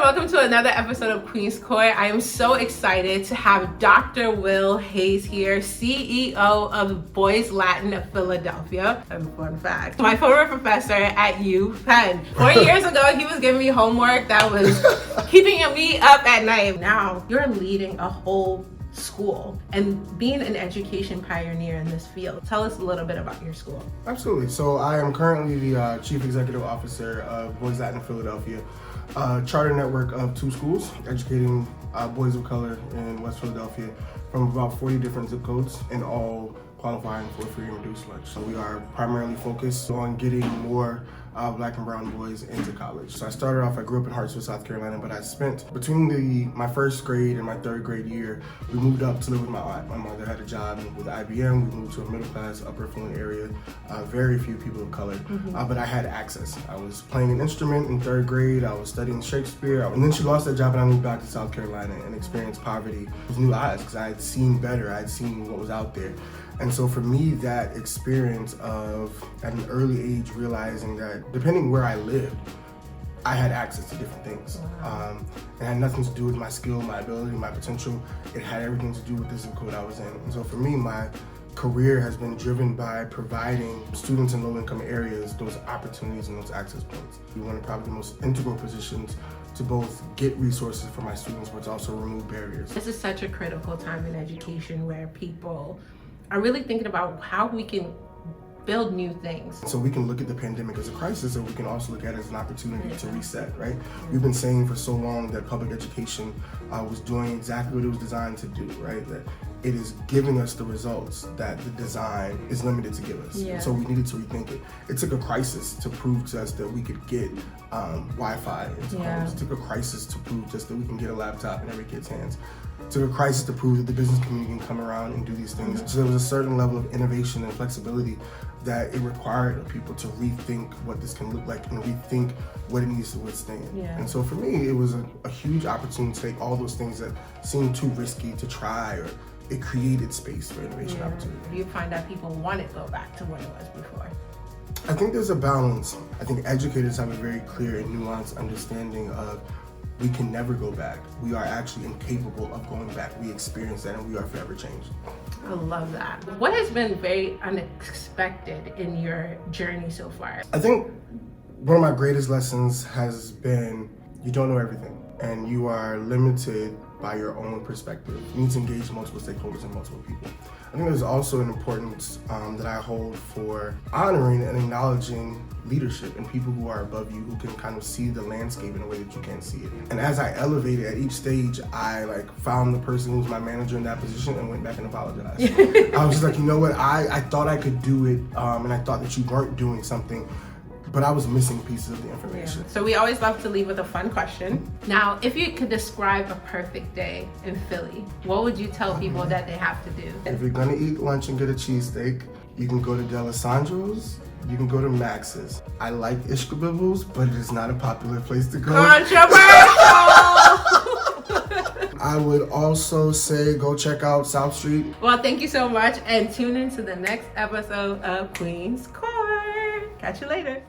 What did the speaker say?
welcome to another episode of Queenstar. I am so excited to have Dr. Will Hayes here, CEO of Boys Latin of Philadelphia. A fun fact, my former professor at UPenn. 4 years ago, he was giving me homework that was keeping me up at night. Now, you're leading a whole school and being an education pioneer in this field. Tell us a little bit about your school. Absolutely. So I am currently the Chief Executive Officer of Boys Latin of Philadelphia, a charter network of 2 schools educating boys of color in West Philadelphia from about 40 different zip codes and all qualifying for free and reduced lunch. So we are primarily focused on getting more Black and brown boys into college. So I started off, I grew up in Hartsville, South Carolina, but I spent between my first grade and my 3rd grade year, we moved up to live with my aunt. My mother had a job with IBM. We moved to a middle class, upper affluent area, very few people of color, but I had access. I was playing an instrument in 3rd grade, I was studying Shakespeare, and then she lost that job and I moved back to South Carolina and experienced poverty with new eyes because I had seen better, I had seen what was out there. And so for me, that experience of, at an early age, realizing that depending where I lived, I had access to different things. It had nothing to do with my skill, my ability, my potential. It had everything to do with the zip code I was in. And so for me, my career has been driven by providing students in low-income areas those opportunities and those access points. We want to probably the most integral positions to both get resources for my students, but to also remove barriers. This is such a critical time in education where people are really thinking about how we can build new things. So we can look at the pandemic as a crisis, and we can also look at it as an opportunity to reset, right? We've been saying for so long that public education was doing exactly what it was designed to do, right? That it is giving us the results that the design is limited to give us. And so we needed to rethink it. It took a crisis to prove to us that we could get Wi-Fi into homes. It took a crisis to prove to us that we can get a laptop in every kid's hands. It took a crisis to prove that the business community can come around and do these things. So there was a certain level of innovation and flexibility that it required of people to rethink what this can look like and rethink what it needs to withstand. And so for me, it was a huge opportunity to take all those things that seemed too risky to try, or it created space for innovation opportunity. Do you find that people want to go back to what it was before? I think there's a balance. I think educators have a very clear and nuanced understanding of we can never go back. We are actually incapable of going back. We experience that and we are forever changed. I love that. What has been very unexpected in your journey so far? I think one of my greatest lessons has been you don't know everything and you are limited by your own perspective. You need to engage multiple stakeholders and multiple people. I think there's also an importance that I hold for honoring and acknowledging leadership and people who are above you, who can kind of see the landscape in a way that you can't see it. And as I elevated at each stage, I found the person who was my manager in that position and went back and apologized. I was just like, you know what, I thought I could do it, and I thought that you weren't doing something, but I was missing pieces of the information. So we always love to leave with a fun question. Now, if you could describe a perfect day in Philly, what would you tell people that they have to do? If you're gonna eat lunch and get a cheesesteak, you can go to D'Alessandro's, you can go to Max's. I like Ishkabibbles, but it is not a popular place to go. Controversial! I would also say go check out South Street. Well, thank you so much, and tune in to the next episode of Queenstar. Catch you later.